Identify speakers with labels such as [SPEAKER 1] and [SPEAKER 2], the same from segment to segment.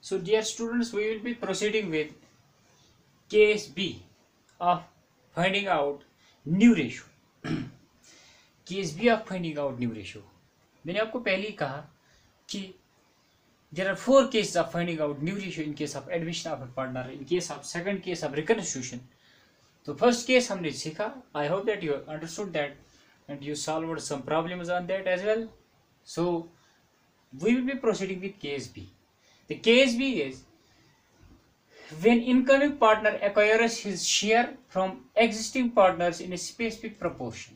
[SPEAKER 1] So dear students, we will be proceeding with case B of finding out new ratio. Case B of finding out new ratio. मैंने आपको पहले ही कहा कि there are 4 cases of finding out new ratio in case of admission of a partner, in case of second case of reconstitution. तो first case हमने सीखा. I hope that you understood that and you solved some problems on that as well. So we will be proceeding with case B. The case B is when incoming partner acquires his share from existing partners in a specific proportion.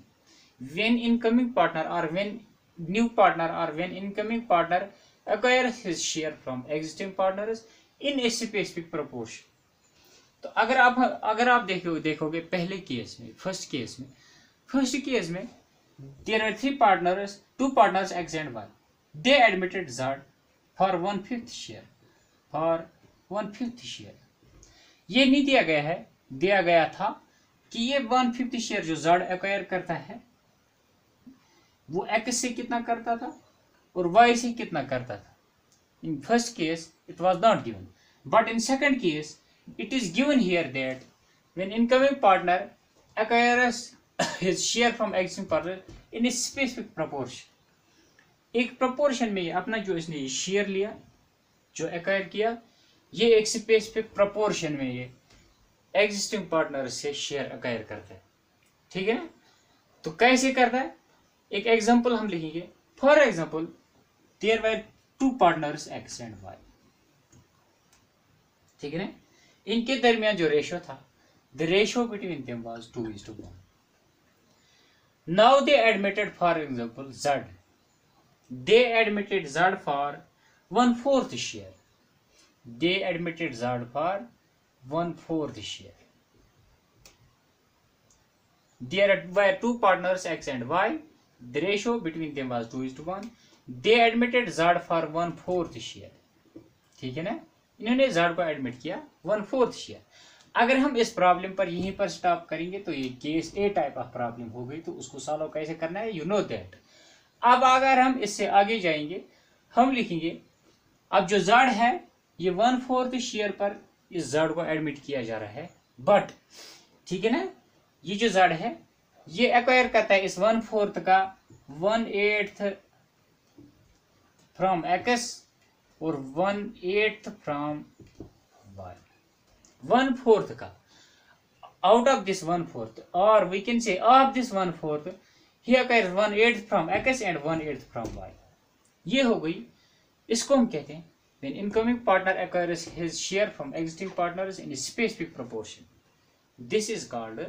[SPEAKER 1] When incoming partner or when new partner or when incoming partner acquires his share from existing partners in a specific proportion. तो अगर आप देखोगे पहले case में, first case में there are 3 partners, 2 partners X and Y. They admitted Z for 1/5 share. ये नहीं दिया गया था कि ये 1/5 शेयर जो Z एक्वायर करता है वो X से कितना करता था और Y से कितना करता था. In first case it was not given, but in second case it is given here that when incoming partner acquires his share from existing partner in a specific proportion. एक प्रोपोर्शन में अपना जो इसने share लिया, जो acquire किया, ये एक स्पेसिफिक प्रोपोर्शन में ये एग्जिस्टिंग पार्टनर से शेयर एक्वायर करता है. ठीक है ना. तो कैसे करता है, एक एग्जांपल हम लिखेंगे. For example there were 2 partners X and Y. ठीक है ना. इनके दरमियान जो रेशियो था, the ratio between them was 2:1. Now they admitted for example Z. They admitted Z for 1/4 share. They admitted Z for 1/4 share. There were 2 partners X and Y. The ratio between them was 2:1. They admitted Z for 1/4 share. ठीक है ना. इन्होंने Z को admit किया 1/4 share. अगर हम इस problem पर यहीं पर स्टॉप करेंगे तो ये case A type of problem हो गई. तो उसको सॉल्व कैसे करना है, यू नो दैट. अब अगर हम इससे आगे जाएंगे, हम लिखेंगे अब जो Z है ये 1/4 शेयर पर इस Z को एडमिट किया जा रहा है. बट ठीक है ना, ये जो Z है ये एक्वायर करता है इस 1/4 का 1/8 फ्रॉम X और 1/8 फ्रॉम Y. 1/4 का आउट ऑफ दिस 1/4 और we can say of this 1/4 he acquires 1/8 from X and 1/8 from Y. ये हो गई. इसको हम कहते हैं when incoming partner acquires his share from existing partners in a specific proportion. This is called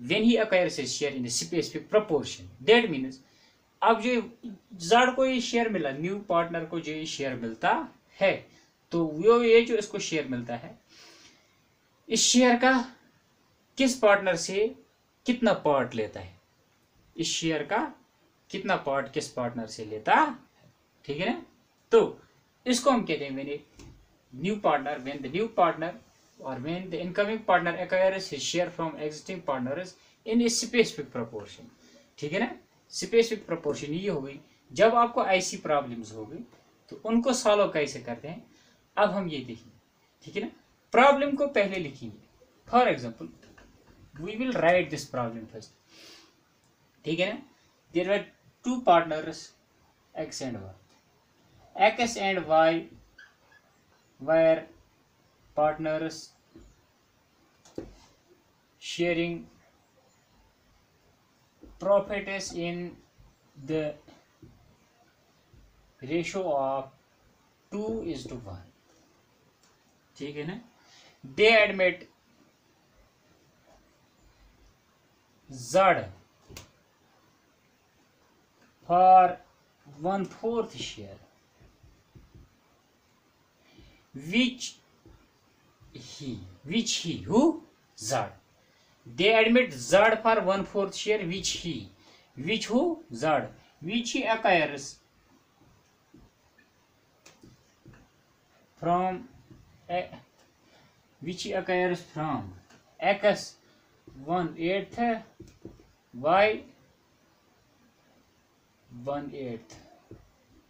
[SPEAKER 1] when he acquires his share in a specific proportion. That means अब जो Z को ये शेयर मिला, न्यू पार्टनर को जो ये share मिलता है, तो वो ये जो इसको शेयर मिलता है, इस शेयर का किस पार्टनर से कितना पार्ट लेता है, इस शेयर का कितना पार्ट किस पार्टनर से लेता है. ठीक है ना. तो इसको हम कहते हैं when new partner, when the new partner और when the incoming partner acquires his share from existing partners in a specific proportion. ठीक है ना. स्पेसिफिक प्रोपोर्शन ये हो गई. जब आपको ऐसी प्रॉब्लम्स हो गई तो उनको सॉल्व कैसे करते हैं, अब हम ये देखेंगे. ठीक है ना. प्रॉब्लम को पहले लिखेंगे. For example we will write this problem first. ठीक है ना. There were 2 partners X and Y. X and Y were partners sharing profits in the ratio of 2:1. ठीक है ना. They admit Z for 1/4 share, which he who Z. They admit Z for 1/4 share which who Z, which he acquires from X 1/8 Y 1/8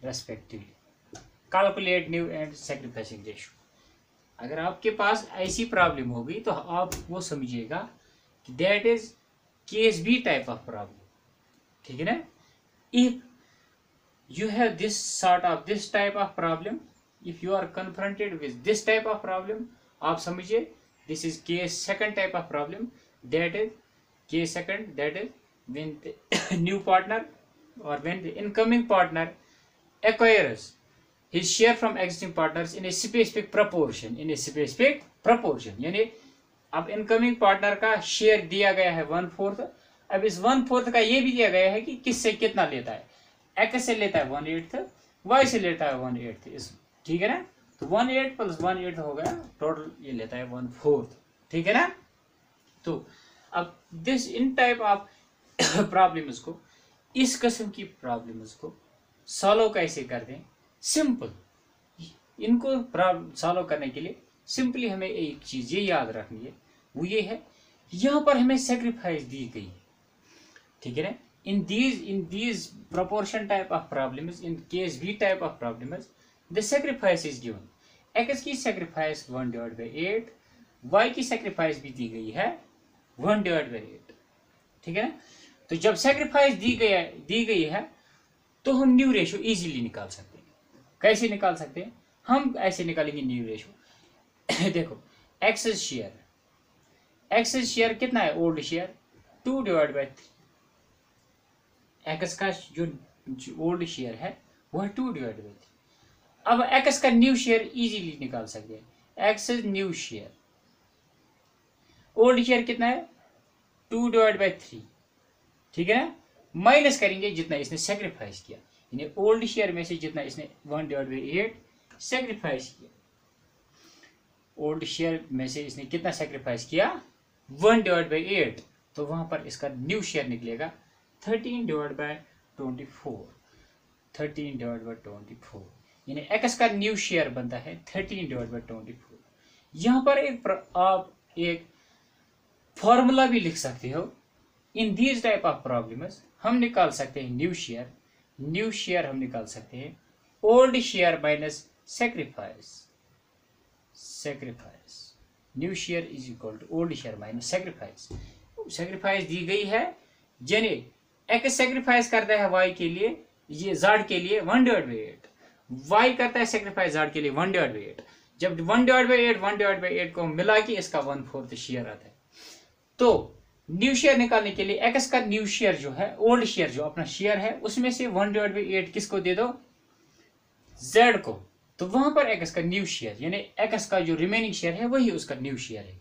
[SPEAKER 1] respectively. Calculate new and sacrificing ratio. अगर आपके पास ऐसी problem होगी तो आप वो समझिएगा कि that is case B type of problem, ठीक है ना। If you have this sort of this type of problem, if you are confronted with this type of problem, आप समझिए this is case second type of problem, that is case second, that is when the new partner or when the incoming partner acquires his share from existing partners in a specific proportion, in a specific proportion, यानी अब incoming partner का share दिया गया है 1/4, अब इस 1/4 का ये भी दिया गया है कि किससे कितना लेता है, एक्स से लेता है 1/8, वाई से लेता है 1/8, इस ठीक है ना। तो 1/8 + 1/8 हो गया, टोटल ये लेता है 1/4, ठीक है ना। तो अब this in type of problems को, इस किस्म की प्रॉब्लम्स को सॉल्व कैसे कर दें, सिंपल। इनको सॉल्व करने के लिए सिंपली हमें एक चीज ये याद रखनी है, वो ये है यहाँ पर हमें सेक्रीफाइस दी गई, ठीक है ना। In these proportion type of problems, in case B type of problems, the sacrifice is given. X की sacrifice 1/8, Y की sacrifice भी दी गई है 1/8, ठीक है ना। तो जब sacrifice दी गई है तो हम न्यू रेशियो इजीली निकाल सकते हैं। कैसे निकाल सकते हैं, हम ऐसे निकालेंगे न्यू रेशियो। देखो X शेयर कितना है, ओल्ड शेयर 2/3, एक्स का जो ओल्ड शेयर है वो है 2/3। अब एक्स का न्यू शेयर इजीली निकाल सकते हैं, x new share, old share कितना है 2/3, ठीक है ना। माइनस करेंगे जितना इसने सेक्रीफाइस किया, यानी ओल्ड शेयर में से जितना इसने 1/8 सेक्रीफाइस किया, ओल्ड शेयर में से इसने कितना सेक्रीफाइस किया 1/8, तो वहां पर इसका न्यू शेयर निकलेगा 13/24, 13/24, यानी एक्स का न्यू शेयर बनता है 13/24। यहां पर आप एक फॉर्मूला भी लिख सकते हो, इन दीज टाइप ऑफ प्रॉब्लम्स हम निकाल सकते हैं न्यू शेयर हम निकाल सकते हैं old share minus sacrifice, new share is equal to old share minus sacrifice. Sacrifice दी गई है, यानी एक्स सेक्रीफाइस करता है वाई के लिए, ये ज़ेड के लिए 1/8, वाई करता है सेक्रीफाइस ज़ेड के लिए 1/8। जब 1/8 को मिला के इसका 1/4 शेयर आता है, तो न्यू शेयर निकालने के लिए एक्स का न्यू शेयर जो है, ओल्ड शेयर जो अपना शेयर है, उसमें से 1/8 किसको दे दो, जेड को, तो वहां पर एक्स का न्यू शेयर, यानी एक्स का जो रिमेनिंग शेयर है वही उसका न्यू शेयर है,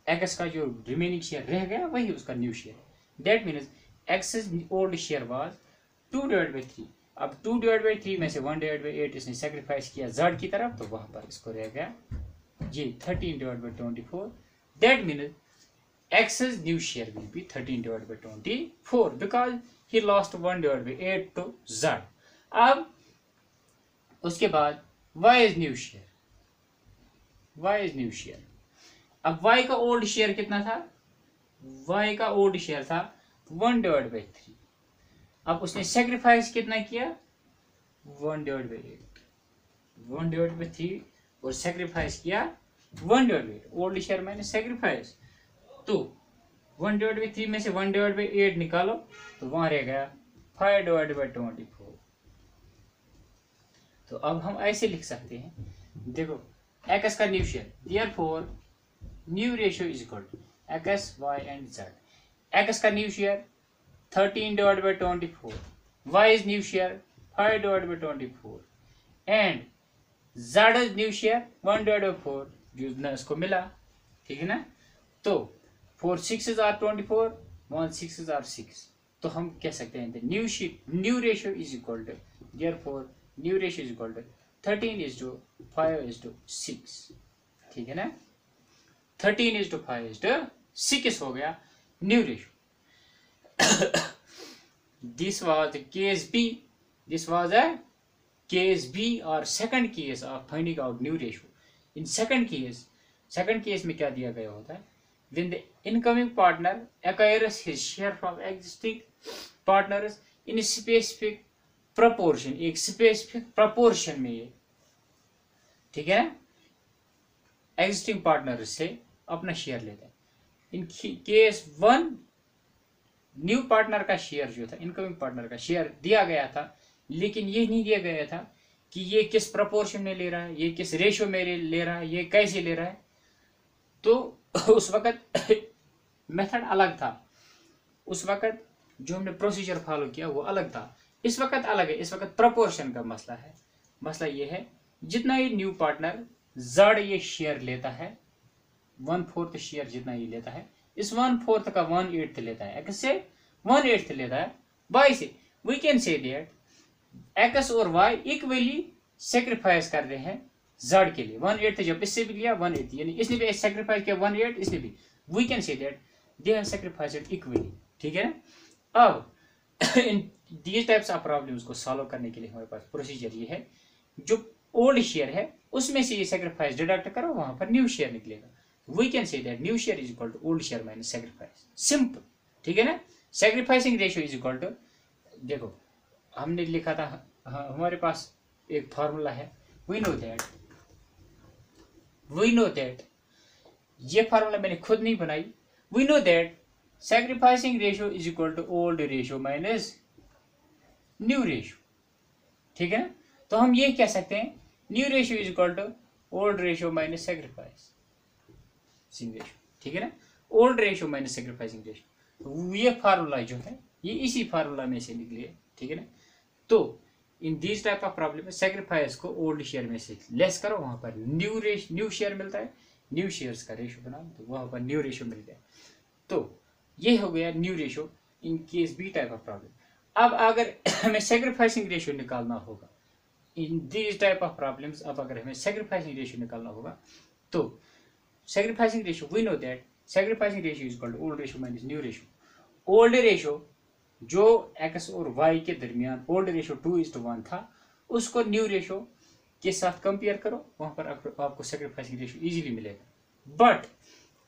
[SPEAKER 1] एक्स का जो रिमेनिंग शेयर रह गया वही उसका न्यू शेयर है। That means x old share was 2/3। अब 2/3 में से 1/8 इसने सेक्रीफाइस किया जेड की तरफ, तो वहां पर इसको रह गया ये 13/24। That means X's new share will be 13/24 because he lost 1/8 to Z. अब उसके बाद y इज न्यू शेयर, अब y का ओल्ड शेयर कितना था, y का ओल्ड शेयर था 1/3, अब उसने सेक्रीफाइस कितना किया 1/8, 1/3 और सेक्रीफाइस किया 1/8, ओल्ड शेयर मैंने सेक्रीफाइस, तो 1/3 में से 1/8 निकालो तो वहां रह गया 5/24। तो अब हम ऐसे लिख सकते हैं, देखो एक्स का new share, therefore new ratio is equal to X Y and Z. X का new share 13/24, Y is new share 5/24 and Z is new share 1/4 जो ना इसको मिला, ठीक है ना। तो 4 6s are 24, 1 6s are 6, तो हम कह सकते हैं new ratio is equal to, therefore new ratio is equal to 13:5:6, ठीक है ना। 13:5:6 हो गया new ratio. This was case B, this was a case B और second case of finding out new ratio. In second case में क्या दिया गया होता है, when the incoming partner acquires his share from existing partners in a specific proportion, एक specific proportion में ठीक है ना, एग्जिस्टिंग पार्टनर से अपना शेयर लेता है। In case one, new partner का शेयर जो था, इनकमिंग पार्टनर का शेयर दिया गया था, लेकिन ये नहीं दिया गया था कि ये किस प्रपोर्शन में ले रहा है, ये किस रेशियो में ले रहा है, ये कैसे ले रहा है। तो उस वक्त मेथड अलग था, उस वक्त जो हमने प्रोसीजर फॉलो किया वो अलग था। इस वक्त अलग है, इस वक्त प्रपोर्शन का मसला है। मसला ये है जितना ये न्यू पार्टनर जड़ ये शेयर लेता है, 1/4 शेयर जितना ये लेता है, इस 1/4 का 1/8 लेता है, एक्स से 1/8 लेता है वाई से। We can say that X और वाई इक्वली सेक्रीफाइस कर रहे हैं जड़ के लिए। 1/8 जब इससे भी लिया 1/8, यानी इसने भी सेक्रीफाइस किया 1/8, इसने भी। We can say that they have sacrificed equally, ठीक है ना। अब in these types of problems को सॉल्व करने के लिए हमारे पास प्रोसीजर ये है, जो ओल्ड शेयर है उसमें से ये सेक्रीफाइस डिडक्ट करो, वहां पर न्यू शेयर निकलेगा। We can say that new share is equal to old share minus sacrifice, simple, ठीक है ना। Sacrificing ratio is equal to, देखो हमने लिखा था, हमारे पास एक फॉर्मूला है, वी नो दैट, ये फार्मूला मैंने खुद नहीं बनाई। We know that sacrificing ratio is equal to old ratio minus new ratio, ठीक है ना। तो हम ये कह सकते हैं new ratio is equal to old ratio minus sacrificing ratio, ठीक है ना। Old ratio minus sacrificing ratio, तो ये फार्मूला जो है ये इसी फार्मूला में से निकली है, ठीक है ना। तो इन दीज टाइप ऑफ प्रॉब्लम में सेक्रीफाइस को ओल्ड शेयर में से लेस करो, वहां पर न्यू शेयर मिलता है, न्यू शेयर्स का रेशियो बनाओ तो वहां पर न्यू रेशियो मिल गया। तो ये हो गया new ratio in case B type of problem. अब अगर हमें सेक्रीफाइसिंग रेशियो निकालना होगा in these type of problems, अब अगर हमें सेक्रीफाइसिंग रेशियो निकालना होगा तो sacrificing ratio, we know that sacrificing ratio is equal to old ratio minus new ratio. Old ratio जो एक्स और वाई के दरमियान ओल्ड रेशियो 2:1 था, उसको न्यू रेशियो के साथ कंपेयर करो, वहां पर आपको सेक्रीफाइसिंग रेशियो इजीली मिलेगा। बट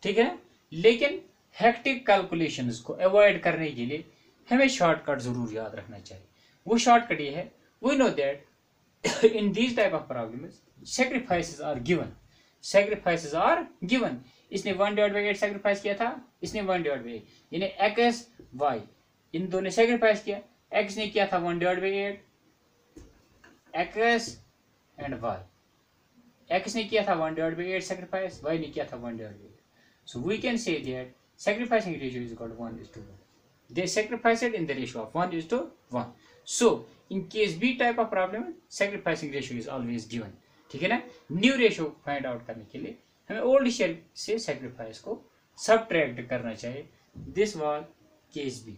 [SPEAKER 1] ठीक है ना, लेकिन हेक्टिक कैलकुलेशंस को अवॉइड करने के लिए हमें शॉर्टकट जरूर याद रखना चाहिए। वो शॉर्टकट ये है, we know that in these type of problems sacrifices are given, sacrifices are given. इसने 1/8 सेक्रीफाइस किया था, इसने 1/8, यानी एक्स वाई इन दोनों ने सेक्रीफाइस किया। एक्स ने किया था 1/8, एक्स एंड वाई, एक्स ने किया था 1/8 सेक्रीफाइस, वाई ने किया था 1/8। So we can say that sacrificing ratio is equal to 1:1. They sacrifice it in the ratio of 1:1. So in case B type of problem, sacrificing ratio is always given. ठीक है ना। New ratio find out करने के लिए हमें old share से sacrifice को subtract करना चाहिए। This was case B.